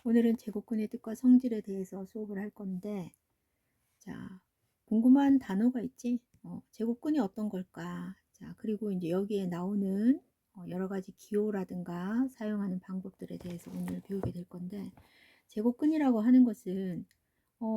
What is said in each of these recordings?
오늘은 제곱근의 뜻과 성질에 대해서 수업을 할 건데, 자, 궁금한 단어가 있지? 제곱근이 어떤 걸까? 자, 그리고 이제 여기에 나오는 여러 가지 기호라든가 사용하는 방법들에 대해서 오늘 배우게 될 건데, 제곱근이라고 하는 것은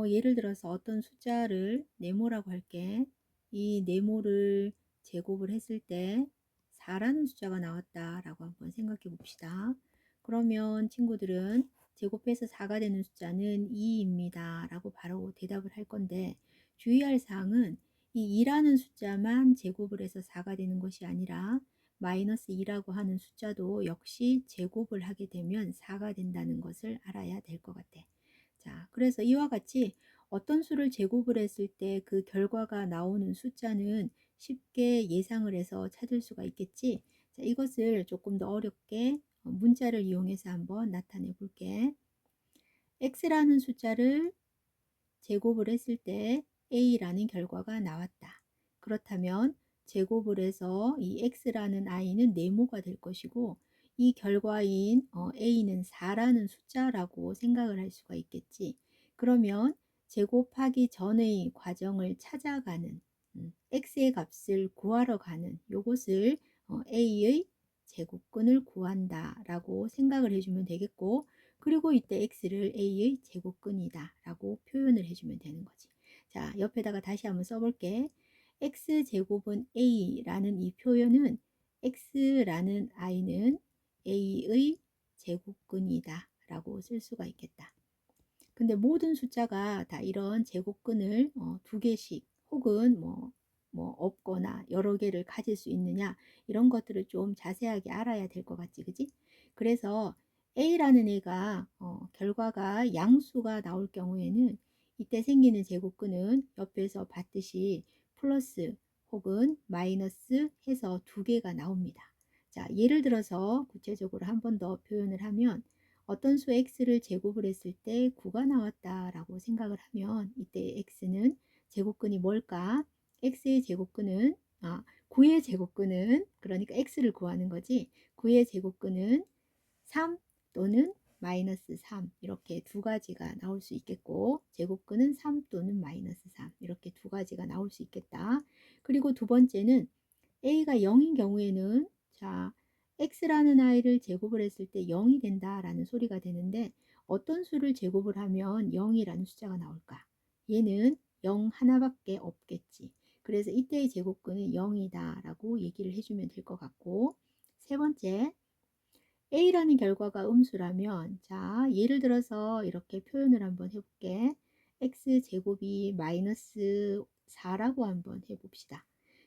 예를 들어서 어떤 숫자를 네모라고 할게. 이 네모를 제곱을 했을 때 4라는 숫자가 나왔다라고 한번 생각해 봅시다. 그러면 친구들은 제곱해서 4가 되는 숫자는 2입니다 라고 바로 대답을 할 건데, 주의할 사항은 이 2라는 숫자만 제곱을 해서 4가 되는 것이 아니라 마이너스 2라고 하는 숫자도 역시 제곱을 하게 되면 4가 된다는 것을 알아야 될 것 같아. 자, 그래서 이와 같이 어떤 수를 제곱을 했을 때 그 결과가 나오는 숫자는 쉽게 예상을 해서 찾을 수가 있겠지. 자, 이것을 조금 더 어렵게 문자를 이용해서 한번 나타내 볼게. x라는 숫자를 제곱을 했을 때 a라는 결과가 나왔다. 그렇다면 제곱을 해서 이 x라는 i는 네모가 될 것이고, 이 결과인 a는 4라는 숫자라고 생각을 할 수가 있겠지. 그러면 제곱하기 전의 과정을 찾아가는 x의 값을 구하러 가는 요것을 a의 제곱근을 구한다 라고 생각을 해주면 되겠고, 그리고 이때 x를 a의 제곱근이다 라고 표현을 해주면 되는 거지. 자, 옆에다가 다시 한번 써볼게. x제곱은 a라는 이 표현은 x라는 i는 a의 제곱근이다 라고 쓸 수가 있겠다. 근데 모든 숫자가 다 이런 제곱근을 두 개씩 혹은 뭐 없거나 여러 개를 가질 수 있느냐, 이런 것들을 좀 자세하게 알아야 될 것 같지, 그지? 그래서 A라는 애가 결과가 양수가 나올 경우에는 이때 생기는 제곱근은 옆에서 봤듯이 플러스 혹은 마이너스 해서 두 개가 나옵니다. 자, 예를 들어서 구체적으로 한 번 더 표현을 하면, 어떤 수 x를 제곱을 했을 때 9가 나왔다라고 생각을 하면 이때 x는 제곱근이 뭘까? x의 제곱근은 9의 제곱근은, 그러니까 x를 구하는 거지. 9의 제곱근은 3 또는 마이너스 3, 이렇게 두 가지가 나올 수 있겠고, 제곱근은 3 또는 마이너스 3, 이렇게 두 가지가 나올 수 있겠다. 그리고 두 번째는 a가 0인 경우에는, 자, x라는 i를 제곱을 했을 때 0이 된다라는 소리가 되는데, 어떤 수를 제곱을 하면 0이라는 숫자가 나올까? 얘는 0 하나밖에 없겠지. 그래서 이때의 제곱근은 0이다 라고 얘기를 해주면 될 것 같고, 세 번째, a라는 결과가 음수라면, 자, 예를 들어서 이렇게 표현을 한번 해볼게. x제곱이 마이너스 4라고 한번 해봅시다.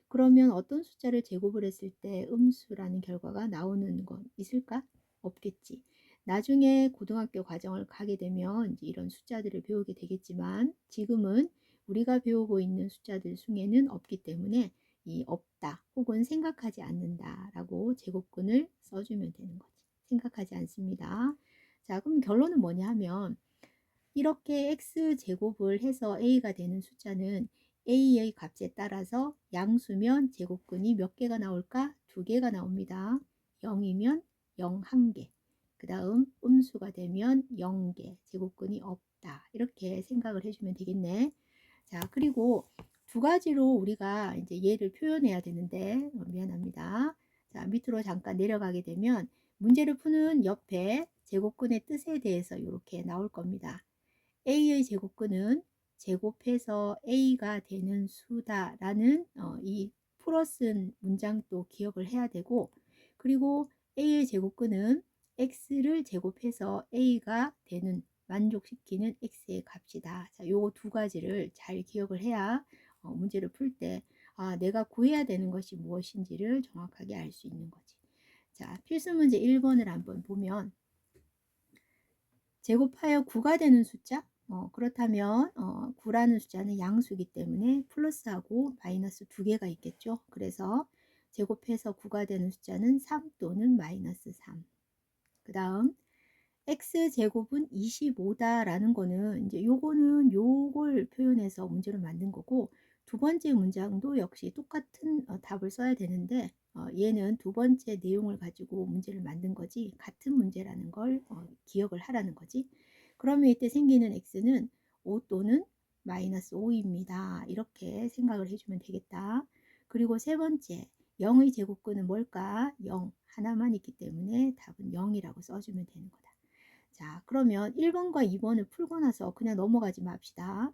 그러면 어떤 숫자를 제곱을 했을 때 음수라는 결과가 나오는 건 있을까? 없겠지. 나중에 고등학교 과정을 가게 되면 이제 이런 숫자들을 배우게 되겠지만, 지금은 우리가 배우고 있는 숫자들 중에는 없기 때문에 이 없다 혹은 생각하지 않는다 라고 제곱근을 써주면 되는 거지. 생각하지 않습니다. 자, 그럼 결론은 뭐냐 하면, 이렇게 x제곱을 해서 a가 되는 숫자는 a의 값에 따라서 양수면 제곱근이 몇 개가 나올까? 두 개가 나옵니다. 0이면 0 1개, 그 다음 음수가 되면 0개, 제곱근이 없다. 이렇게 생각을 해주면 되겠네. 자, 그리고 두 가지로 우리가 이제 얘를 표현해야 되는데, 미안합니다. 자, 밑으로 잠깐 내려가게 되면 문제를 푸는 옆에 제곱근의 뜻에 대해서 이렇게 나올 겁니다. a의 제곱근은 제곱해서 a가 되는 수다라는 이 풀어쓴 문장도 기억을 해야 되고, 그리고 a의 제곱근은 x를 제곱해서 a가 되는, 만족시키는 x의 값이다. 자, 요 두 가지를 잘 기억을 해야 문제를 풀 때 내가 구해야 되는 것이 무엇인지를 정확하게 알 수 있는 거지. 자, 필수 문제 1번을 한번 보면, 제곱하여 9가 되는 숫자? 그렇다면 9라는 숫자는 양수이기 때문에 플러스하고 마이너스 두 개가 있겠죠. 그래서 제곱해서 9가 되는 숫자는 3 또는 마이너스 3. 그 다음 x제곱은 25다라는 거는 이제 요거는 요걸 표현해서 문제를 만든 거고, 두 번째 문장도 역시 똑같은 답을 써야 되는데, 얘는 두 번째 내용을 가지고 문제를 만든 거지, 같은 문제라는 걸 기억을 하라는 거지. 그러면 이때 생기는 x는 5 또는 마이너스 5입니다. 이렇게 생각을 해주면 되겠다. 그리고 세 번째, 0의 제곱근은 뭘까? 0 하나만 있기 때문에 답은 0이라고 써주면 되는 거다. 자, 그러면 1번과 2번을 풀고 나서 그냥 넘어가지 맙시다.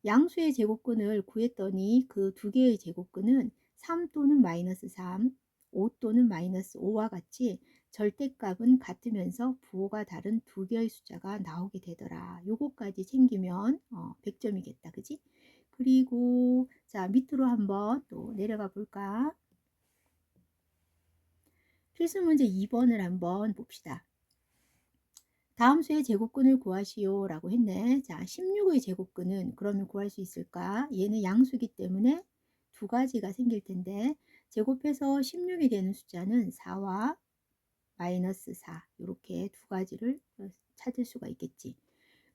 양수의 제곱근을 구했더니 그 두 개의 제곱근은 3 또는 마이너스 3, 5 또는 마이너스 5와 같이 절대값은 같으면서 부호가 다른 두 개의 숫자가 나오게 되더라. 요거까지 챙기면 100점이겠다. 그지? 그리고 자, 밑으로 한번 또 내려가 볼까? 필수 문제 2번을 한번 봅시다. 다음 수의 제곱근을 구하시오 라고 했네. 자, 16의 제곱근은 그러면 구할 수 있을까? 얘는 양수이기 때문에 두 가지가 생길 텐데 제곱해서 16이 되는 숫자는 4와 마이너스 4 이렇게 두 가지를 찾을 수가 있겠지.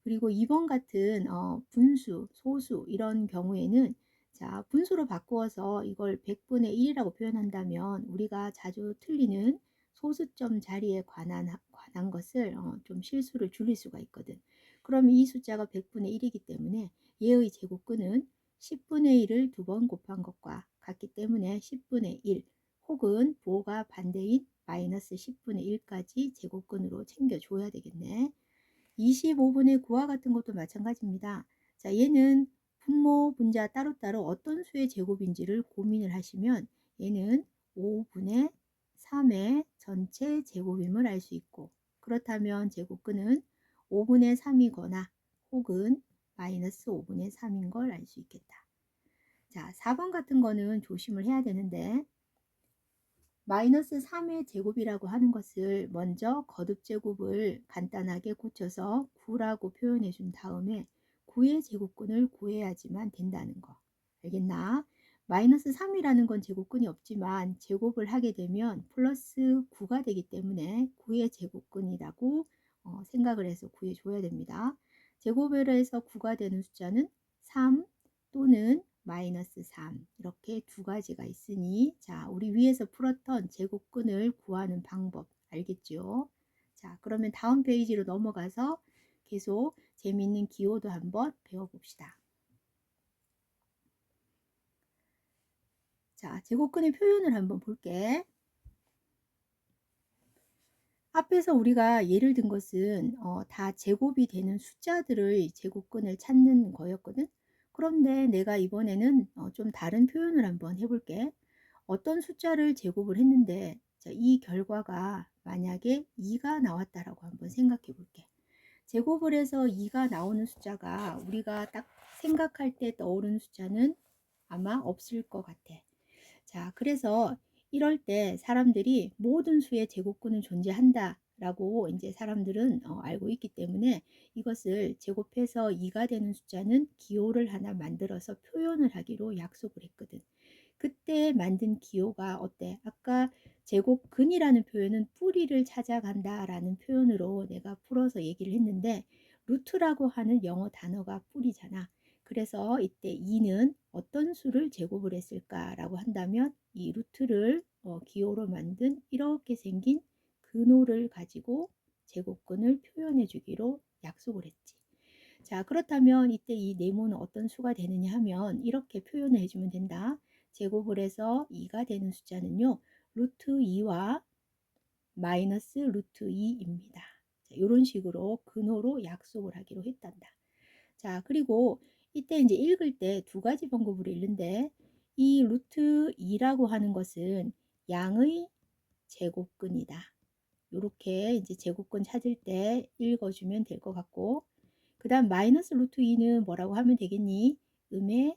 그리고 2번 같은 분수, 소수 이런 경우에는 자, 분수로 바꾸어서 이걸 100분의 1이라고 표현한다면 우리가 자주 틀리는 소수점 자리에 관한 것을 좀 실수를 줄일 수가 있거든. 그러면 이 숫자가 100분의 1이기 때문에 얘의 제곱근은 10분의 1을 두 번 곱한 것과 같기 때문에 10분의 1 혹은 부호가 반대인 마이너스 10분의 1까지 제곱근으로 챙겨줘야 되겠네. 25분의 9와 같은 것도 마찬가지입니다. 자, 얘는 분모, 분자 따로따로 어떤 수의 제곱인지를 고민을 하시면 얘는 5분의 3의 전체 제곱임을 알 수 있고 그렇다면 제곱근은 5분의 3이거나 혹은 마이너스 5분의 3인 걸 알 수 있겠다. 자, 4번 같은 거는 조심을 해야 되는데 마이너스 3의 제곱이라고 하는 것을 먼저 거듭 제곱을 간단하게 고쳐서 9라고 표현해 준 다음에 9의 제곱근을 구해야지만 된다는 거. 알겠나? 마이너스 3이라는 건 제곱근이 없지만 제곱을 하게 되면 플러스 9가 되기 때문에 9의 제곱근이라고 생각을 해서 구해줘야 됩니다. 제곱을 해서 9가 되는 숫자는 3 또는 마이너스 3 이렇게 두 가지가 있으니 자, 우리 위에서 풀었던 제곱근을 구하는 방법 알겠죠? 자, 그러면 다음 페이지로 넘어가서 계속 재미있는 기호도 한번 배워봅시다. 자, 제곱근의 표현을 한번 볼게. 앞에서 우리가 예를 든 것은 다 제곱이 되는 숫자들의 제곱근을 찾는 거였거든. 그런데 내가 이번에는 좀 다른 표현을 한번 해볼게. 어떤 숫자를 제곱을 했는데 자, 이 결과가 만약에 2가 나왔다라고 한번 생각해 볼게. 제곱을 해서 2가 나오는 숫자가 우리가 딱 생각할 때 떠오르는 숫자는 아마 없을 것 같아. 자, 그래서 이럴 때 사람들이 모든 수의 제곱근은 존재한다 라고 이제 사람들은 알고 있기 때문에 이것을 제곱해서 2가 되는 숫자는 기호를 하나 만들어서 표현을 하기로 약속을 했거든. 그때 만든 기호가 어때? 아까 제곱근이라는 표현은 뿌리를 찾아간다 라는 표현으로 내가 풀어서 얘기를 했는데 루트라고 하는 영어 단어가 뿌리잖아. 그래서 이때 2는 어떤 수를 제곱을 했을까라고 한다면 이 루트를 기호로 만든 이렇게 생긴 근호를 가지고 제곱근을 표현해 주기로 약속을 했지. 자, 그렇다면 이때 이 네모는 어떤 수가 되느냐 하면 이렇게 표현을 해주면 된다. 제곱을 해서 2가 되는 숫자는요. 루트 2와 마이너스 루트 2입니다. 이런 식으로 근호로 약속을 하기로 했단다. 자, 그리고 이때 이제 읽을 때 두 가지 방법으로 읽는데 이 루트 2라고 하는 것은 양의 제곱근이다. 이렇게 이제 제곱근 찾을 때 읽어주면 될 것 같고 그 다음 마이너스 루트 2는 뭐라고 하면 되겠니? 음의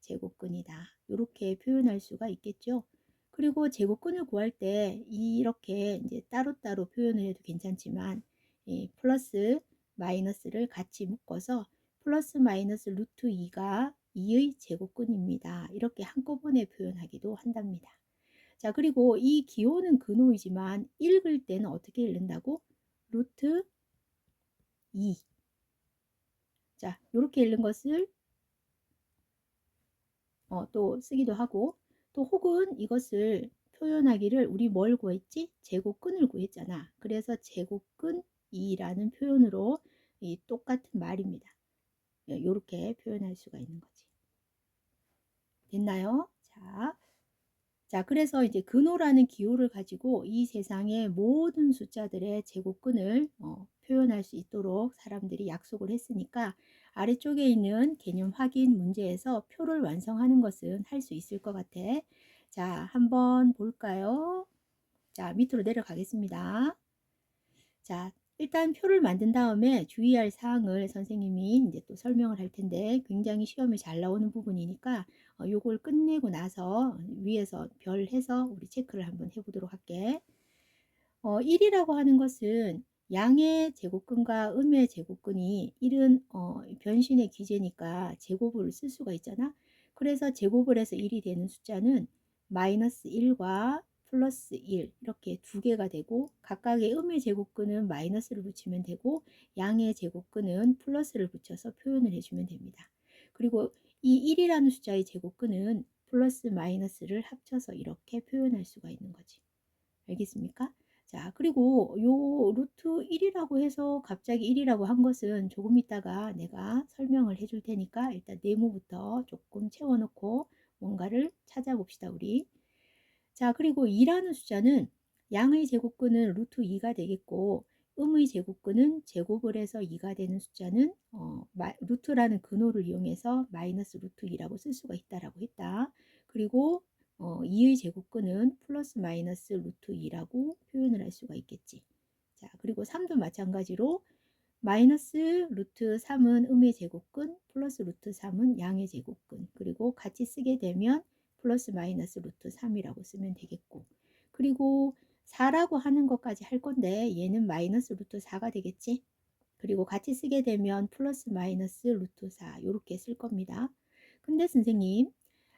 제곱근이다. 이렇게 표현할 수가 있겠죠. 그리고 제곱근을 구할 때 이렇게 이제 따로따로 표현을 해도 괜찮지만 플러스 마이너스를 같이 묶어서 플러스 마이너스 루트 2가 2의 제곱근입니다. 이렇게 한꺼번에 표현하기도 한답니다. 자, 그리고 이 기호는 근호이지만 읽을 때는 어떻게 읽는다고? 루트 2. 자, 이렇게 읽는 것을 또 쓰기도 하고 또 혹은 이것을 표현하기를 우리 뭘 구했지? 제곱근을 구했잖아. 그래서 제곱근 2라는 표현으로 이 똑같은 말입니다. 이렇게 표현할 수가 있는 거지. 됐나요? 자, 그래서 이제 근호라는 기호를 가지고 이 세상의 모든 숫자들의 제곱근을 표현할 수 있도록 사람들이 약속을 했으니까 아래쪽에 있는 개념 확인 문제에서 표를 완성하는 것은 할 수 있을 것 같아. 자, 한번 볼까요? 자, 밑으로 내려가겠습니다. 자, 일단 표를 만든 다음에 주의할 사항을 선생님이 이제 또 설명을 할 텐데 굉장히 시험에 잘 나오는 부분이니까 요걸 끝내고 나서 위에서 별 해서 우리 체크를 한번 해보도록 할게. 1이라고 하는 것은 양의 제곱근과 음의 제곱근이 1은 변신의 기제니까 제곱을 쓸 수가 있잖아. 그래서 제곱을 해서 1이 되는 숫자는 마이너스 1과 플러스 1 이렇게 두 개가 되고 각각의 음의 제곱근은 마이너스를 붙이면 되고 양의 제곱근은 플러스를 붙여서 표현을 해주면 됩니다. 그리고 이 1이라는 숫자의 제곱근은 플러스 마이너스를 합쳐서 이렇게 표현할 수가 있는 거지. 알겠습니까? 자, 그리고 요 루트 1이라고 해서 갑자기 1이라고 한 것은 조금 있다가 내가 설명을 해줄 테니까 일단 네모부터 조금 채워놓고 뭔가를 찾아봅시다, 우리. 자, 그리고 2라는 숫자는 양의 제곱근은 루트 2가 되겠고 음의 제곱근은 제곱을 해서 2가 되는 숫자는 루트라는 근호를 이용해서 마이너스 루트 2라고 쓸 수가 있다라고 했다. 그리고 2의 제곱근은 플러스 마이너스 루트 2라고 표현을 할 수가 있겠지. 자, 그리고 3도 마찬가지로 마이너스 루트 3은 음의 제곱근, 플러스 루트 3은 양의 제곱근. 그리고 같이 쓰게 되면 플러스 마이너스 루트 3이라고 쓰면 되겠고. 그리고 4라고 하는 것까지 할 건데 얘는 마이너스 루트 4가 되겠지. 그리고 같이 쓰게 되면 플러스 마이너스 루트 4 이렇게 쓸 겁니다. 근데 선생님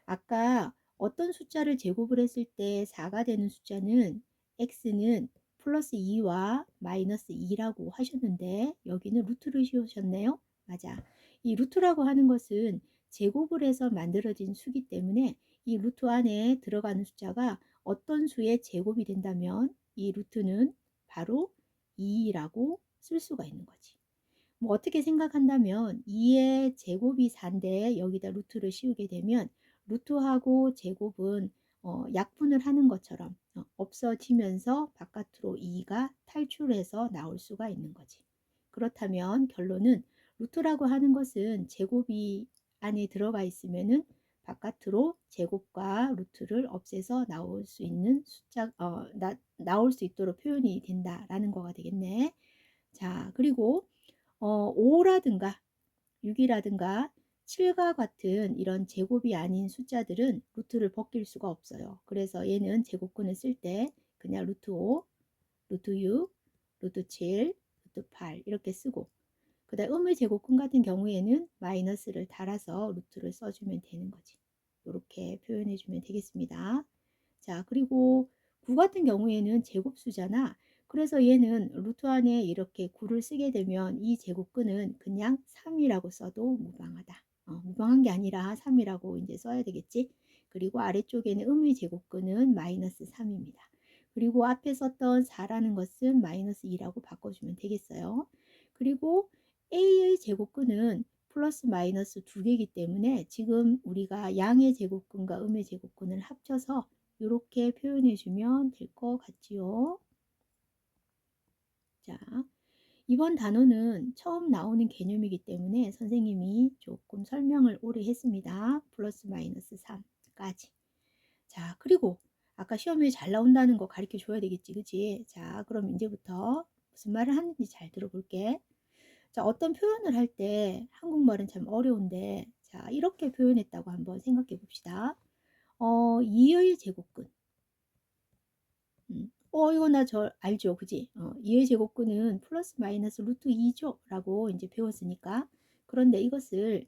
아까 어떤 숫자를 제곱을 했을 때 4가 되는 숫자는 x는 플러스 2와 마이너스 2라고 하셨는데 여기는 루트를 씌우셨네요. 맞아. 이 루트라고 하는 것은 제곱을 해서 만들어진 수기 때문에 이 루트 안에 들어가는 숫자가 어떤 수의 제곱이 된다면 이 루트는 바로 2라고 쓸 수가 있는 거지. 뭐 어떻게 생각한다면 2의 제곱이 4인데 여기다 루트를 씌우게 되면 루트하고 제곱은 약분을 하는 것처럼 없어지면서 바깥으로 2가 탈출해서 나올 수가 있는 거지. 그렇다면 결론은 루트라고 하는 것은 제곱이 안에 들어가 있으면은 바깥으로 제곱과 루트를 없애서 나올 수 있는 숫자 나올 수 있도록 표현이 된다라는 거가 되겠네. 자, 그리고 5라든가 6이라든가 7과 같은 이런 제곱이 아닌 숫자들은 루트를 벗길 수가 없어요. 그래서 얘는 제곱근을 쓸 때 그냥 루트 5, 루트 6, 루트 7, 루트 8 이렇게 쓰고 그 다음 음의 제곱근 같은 경우에는 마이너스를 달아서 루트를 써주면 되는 거지. 이렇게 표현해 주면 되겠습니다. 자, 그리고 9 같은 경우에는 제곱수잖아. 그래서 얘는 루트 안에 이렇게 9를 쓰게 되면 이 제곱근은 그냥 3이라고 써도 무방하다. 무방한 게 아니라 3이라고 이제 써야 되겠지. 그리고 아래쪽에는 음의 제곱근은 마이너스 3입니다. 그리고 앞에 썼던 4라는 것은 마이너스 2라고 바꿔주면 되겠어요. 그리고 A의 제곱근은 플러스 마이너스 두 개이기 때문에 지금 우리가 양의 제곱근과 음의 제곱근을 합쳐서 이렇게 표현해 주면 될 것 같지요. 자, 이번 단어는 처음 나오는 개념이기 때문에 선생님이 조금 설명을 오래 했습니다. 플러스 마이너스 3까지. 자, 그리고 아까 시험에 잘 나온다는 거 가르쳐 줘야 되겠지, 그치? 자, 그럼 이제부터 무슨 말을 하는지 잘 들어볼게. 자, 어떤 표현을 할 때 한국말은 참 어려운데 자, 이렇게 표현했다고 한번 생각해 봅시다. 2의 제곱근. 이거 나 저 알죠, 그지? 2의 제곱근은 플러스 마이너스 루트 2죠 라고 이제 배웠으니까. 그런데 이것을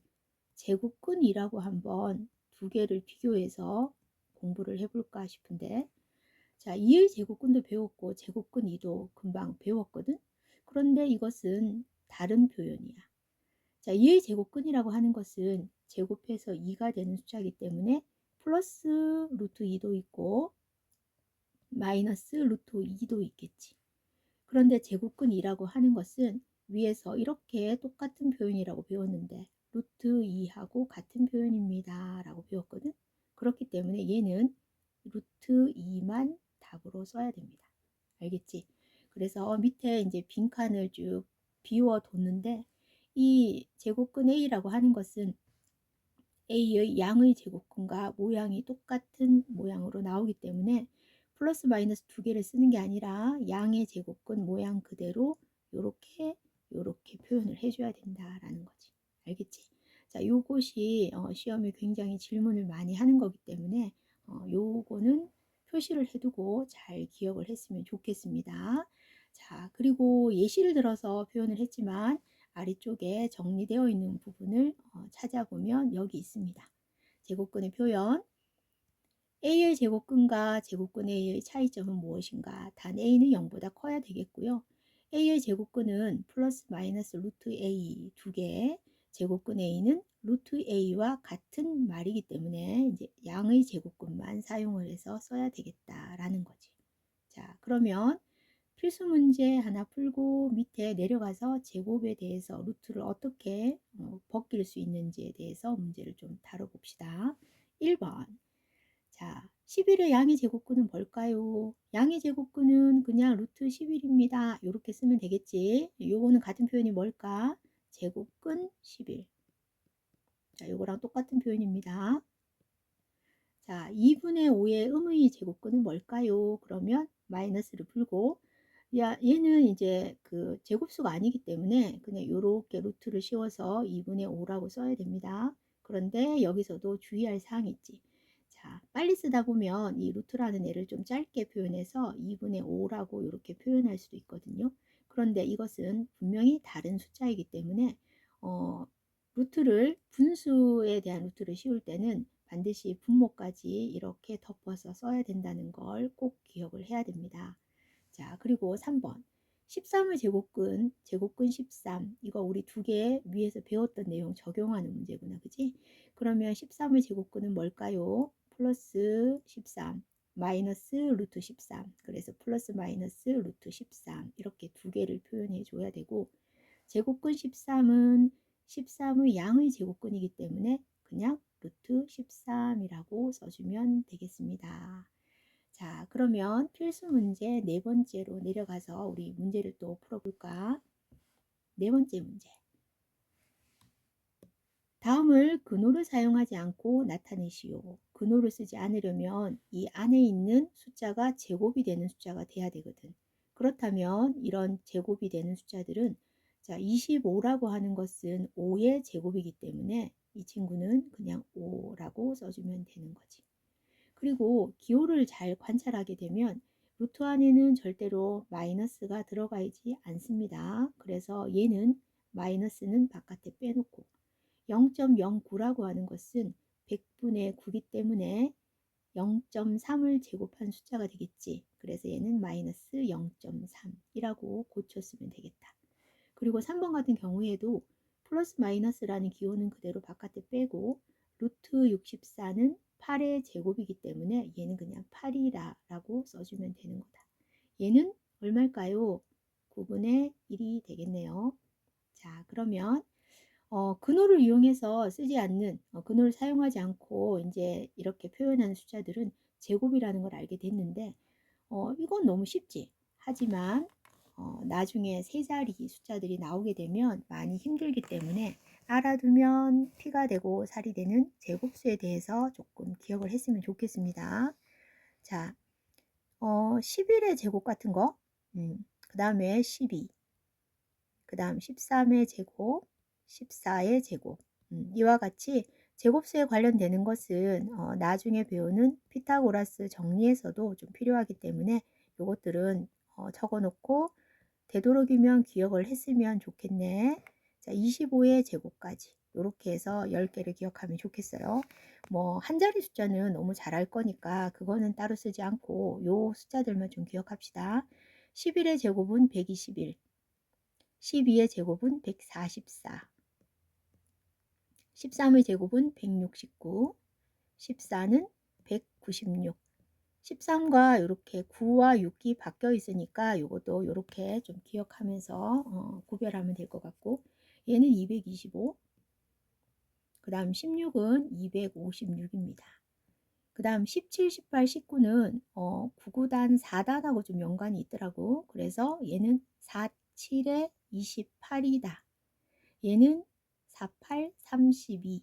제곱근이라고 한번 두 개를 비교해서 공부를 해볼까 싶은데 자, 2의 제곱근도 배웠고 제곱근 2도 금방 배웠거든. 그런데 이것은 다른 표현이야. 자, 2의 제곱근이라고 하는 것은 제곱해서 2가 되는 숫자이기 때문에 플러스 루트 2도 있고 마이너스 루트 2도 있겠지. 그런데 제곱근 2라고 하는 것은 위에서 이렇게 똑같은 표현이라고 배웠는데 루트 2하고 같은 표현입니다 라고 배웠거든. 그렇기 때문에 얘는 루트 2만 답으로 써야 됩니다. 알겠지? 그래서 밑에 이제 빈칸을 쭉 비워 뒀는데 이 제곱근 A라고 하는 것은 A의 양의 제곱근과 모양이 똑같은 모양으로 나오기 때문에 플러스 마이너스 두 개를 쓰는 게 아니라 양의 제곱근 모양 그대로 요렇게 표현을 해줘야 된다라는 거지. 알겠지? 자, 요것이 시험에 굉장히 질문을 많이 하는 거기 때문에 요거는 표시를 해두고 잘 기억을 했으면 좋겠습니다. 자, 그리고 예시를 들어서 표현을 했지만 아래쪽에 정리되어 있는 부분을 찾아보면 여기 있습니다. 제곱근의 표현. A의 제곱근과 제곱근 A의 차이점은 무엇인가? 단 A는 0보다 커야 되겠고요. A의 제곱근은 플러스 마이너스 루트 A 두 개, 제곱근 A는 루트 A와 같은 말이기 때문에 이제 양의 제곱근만 사용을 해서 써야 되겠다라는 거지. 자, 그러면 필수 문제 하나 풀고 밑에 내려가서 제곱에 대해서 루트를 어떻게 벗길 수 있는지에 대해서 문제를 좀 다뤄봅시다. 1번. 자, 11의 양의 제곱근은 뭘까요? 양의 제곱근은 그냥 루트 11입니다. 이렇게 쓰면 되겠지. 요거는 같은 표현이 뭘까? 제곱근 11. 자, 요거랑 똑같은 표현입니다. 자, 2분의 5의 음의 제곱근은 뭘까요? 그러면 마이너스를 풀고 얘는 이제 그 제곱수가 아니기 때문에 그냥 이렇게 루트를 씌워서 2분의 5라고 써야 됩니다. 그런데 여기서도 주의할 사항이 있지. 자, 빨리 쓰다 보면 이 루트라는 애를 좀 짧게 표현해서 2분의 5라고 이렇게 표현할 수도 있거든요. 그런데 이것은 분명히 다른 숫자이기 때문에 루트를 분수에 대한 루트를 씌울 때는 반드시 분모까지 이렇게 덮어서 써야 된다는 걸 꼭 기억을 해야 됩니다. 자, 그리고 3번. 13의 제곱근 13. 이거 우리 두 개 위에서 배웠던 내용 적용하는 문제구나. 그지? 그러면 13의 제곱근은 뭘까요? 플러스 13, 마이너스 루트 13. 그래서 플러스 마이너스 루트 13. 이렇게 두 개를 표현해 줘야 되고, 제곱근 13은 13의 양의 제곱근이기 때문에 그냥 루트 13이라고 써주면 되겠습니다. 자, 그러면 필수 문제 네 번째로 내려가서 우리 문제를 또 풀어볼까? 네 번째 문제. 다음을 근호를 사용하지 않고 나타내시오. 근호를 쓰지 않으려면 이 안에 있는 숫자가 제곱이 되는 숫자가 돼야 되거든. 그렇다면 이런 제곱이 되는 숫자들은 자, 25라고 하는 것은 5의 제곱이기 때문에 이 친구는 그냥 5라고 써주면 되는 거지. 그리고 기호를 잘 관찰하게 되면 루트 안에는 절대로 마이너스가 들어가 있지 않습니다. 그래서 얘는 마이너스는 바깥에 빼놓고 0.09라고 하는 것은 100분의 9이기 때문에 0.3을 제곱한 숫자가 되겠지. 그래서 얘는 마이너스 0.3이라고 고쳤으면 되겠다. 그리고 3번 같은 경우에도 플러스 마이너스라는 기호는 그대로 바깥에 빼고 루트 64는 8의 제곱이기 때문에 얘는 그냥 8이라고 써주면 되는 거다. 얘는 얼마일까요? 9분의 1이 되겠네요. 자, 그러면 근호를 이용해서 쓰지 않는, 근호를 사용하지 않고 이제 이렇게 표현하는 숫자들은 제곱이라는 걸 알게 됐는데, 이건 너무 쉽지. 하지만 나중에 세 자리 숫자들이 나오게 되면 많이 힘들기 때문에 알아두면 피가 되고 살이 되는 제곱수에 대해서 조금 기억을 했으면 좋겠습니다. 자, 11의 제곱 같은 거, 그 다음에 12, 그 다음 13의 제곱, 14의 제곱. 이와 같이 제곱수에 관련되는 것은 나중에 배우는 피타고라스 정리에서도 좀 필요하기 때문에 이것들은 적어 놓고 되도록이면 기억을 했으면 좋겠네. 자, 25의 제곱까지 이렇게 해서 10개를 기억하면 좋겠어요. 뭐 한 자리 숫자는 너무 잘 알 거니까 그거는 따로 쓰지 않고 요 숫자들만 좀 기억합시다. 11의 제곱은 121, 12의 제곱은 144, 13의 제곱은 169, 14는 196, 13과 이렇게 9와 6이 바뀌어 있으니까 요것도 요렇게 좀 기억하면서 구별하면 될 것 같고, 얘는 225, 그 다음 16은 256입니다. 그 다음 17, 18, 19는 9구단 4단하고 좀 연관이 있더라고. 그래서 얘는 47에 28이다. 얘는 48, 32,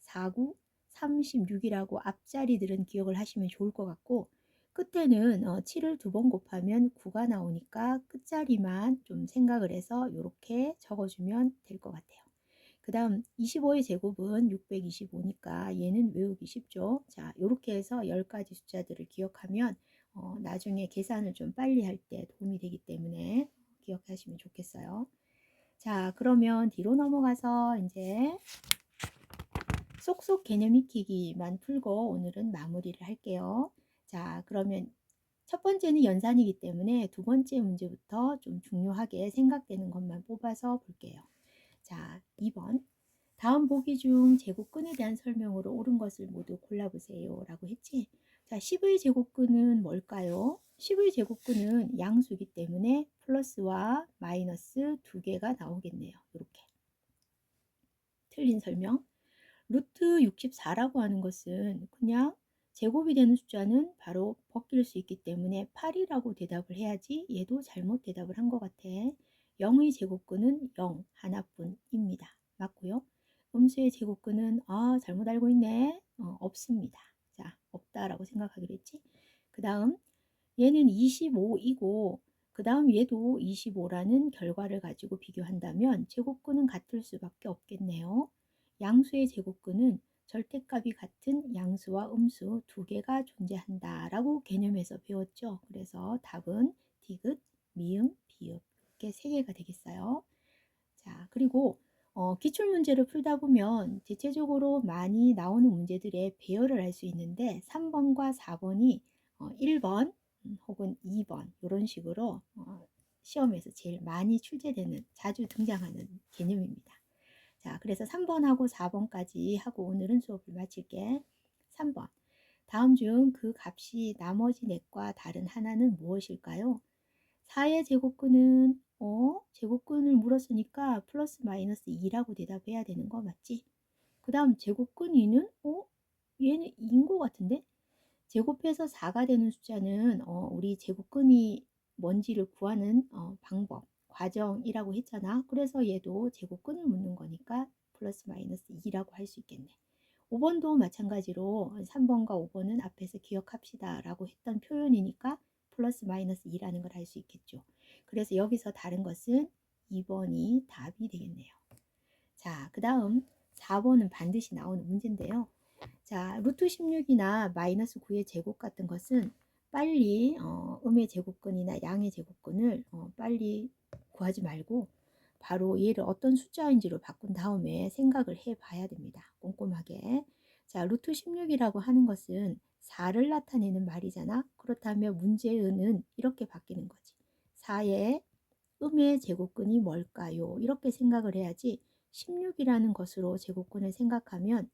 49, 36이라고 앞자리들은 기억을 하시면 좋을 것 같고, 끝에는 7을 2번 곱하면 9가 나오니까 끝자리만 좀 생각을 해서 이렇게 적어주면 될 것 같아요. 그 다음 25의 제곱은 625니까 얘는 외우기 쉽죠. 자, 이렇게 해서 10가지 숫자들을 기억하면 나중에 계산을 좀 빨리 할 때 도움이 되기 때문에 기억하시면 좋겠어요. 자, 그러면 뒤로 넘어가서 이제 쏙쏙 개념 익히기만 풀고 오늘은 마무리를 할게요. 자, 그러면 첫 번째는 연산이기 때문에 두 번째 문제부터 좀 중요하게 생각되는 것만 뽑아서 볼게요. 자, 2번. 다음 보기 중 제곱근에 대한 설명으로 옳은 것을 모두 골라보세요 라고 했지. 자, 10의 제곱근은 뭘까요? 10의 제곱근은 양수이기 때문에 플러스와 마이너스 두 개가 나오겠네요. 이렇게 틀린 설명. 루트 64라고 하는 것은 그냥 제곱이 되는 숫자는 바로 벗길 수 있기 때문에 8이라고 대답을 해야지. 얘도 잘못 대답을 한 것 같아. 0의 제곱근은 0 하나뿐입니다. 맞고요. 음수의 제곱근은 잘못 알고 있네. 없습니다. 자, 없다라고 생각하기로 했지. 그 다음 얘는 25이고 그 다음 얘도 25라는 결과를 가지고 비교한다면 제곱근은 같을 수밖에 없겠네요. 양수의 제곱근은 절대값이 같은 양수와 음수 두 개가 존재한다 라고 개념에서 배웠죠. 그래서 답은 디귿, 미음, 비읍 이렇게 세 개가 되겠어요. 자, 그리고 기출문제를 풀다 보면 대체적으로 많이 나오는 문제들의 배열을 알 수 있는데 3번과 4번이 1번 혹은 2번 이런 식으로 시험에서 제일 많이 출제되는 자주 등장하는 개념입니다. 자, 그래서 3번하고 4번까지 하고 오늘은 수업을 마칠게. 3번. 다음 중 그 값이 나머지 넷과 다른 하나는 무엇일까요? 4의 제곱근은 제곱근을 물었으니까 플러스 마이너스 2라고 대답해야 되는 거 맞지? 그 다음 제곱근 2는 얘는 2인 것 같은데? 제곱해서 4가 되는 숫자는 우리 제곱근이 뭔지를 구하는 방법, 과정이라고 했잖아. 그래서 얘도 제곱근을 묻는 거니까 플러스 마이너스 2라고 할 수 있겠네. 5번도 마찬가지로 3번과 5번은 앞에서 기억합시다 라고 했던 표현이니까 플러스 마이너스 2라는 걸 알 수 있겠죠. 그래서 여기서 다른 것은 2번이 답이 되겠네요. 자, 그 다음 4번은 반드시 나오는 문제인데요. 자, 루트 16이나 마이너스 9의 제곱 같은 것은 빨리 음의 제곱근이나 양의 제곱근을 빨리 구하지 말고 바로 얘를 어떤 숫자인지로 바꾼 다음에 생각을 해 봐야 됩니다. 꼼꼼하게. 자, 루트 16이라고 하는 것은 4를 나타내는 말이잖아. 그렇다면 문제의 은은 이렇게 바뀌는 거지. 4의 음의 제곱근이 뭘까요? 이렇게 생각을 해야지 16이라는 것으로 제곱근을 생각하면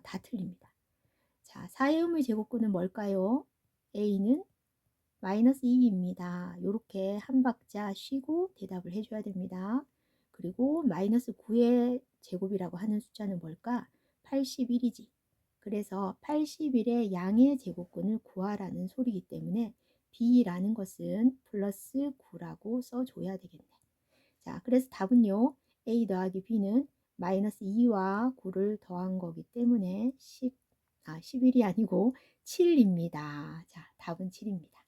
다 틀립니다. 자, 4의 음의 제곱근은 뭘까요? A는 마이너스 2입니다. 이렇게 한 박자 쉬고 대답을 해줘야 됩니다. 그리고 마이너스 9의 제곱이라고 하는 숫자는 뭘까? 81이지. 그래서 81의 양의 제곱근을 구하라는 소리이기 때문에 B라는 것은 플러스 9라고 써줘야 되겠네. 자, 그래서 답은요. A 더하기 B는 마이너스 2와 9를 더한 거기 때문에 11이 아니고 7입니다. 자, 답은 7입니다.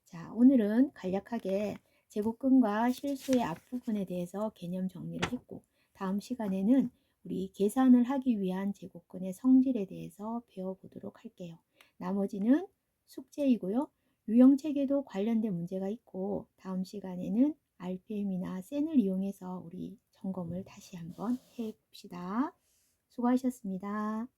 자, 오늘은 간략하게 제곱근과 실수의 앞부분에 대해서 개념 정리를 했고, 다음 시간에는 우리 계산을 하기 위한 제곱근의 성질에 대해서 배워보도록 할게요. 나머지는 숙제이고요. 유형책에도 관련된 문제가 있고, 다음 시간에는 RPM이나 센을 이용해서 우리 점검을 다시 한번 해봅시다. 수고하셨습니다.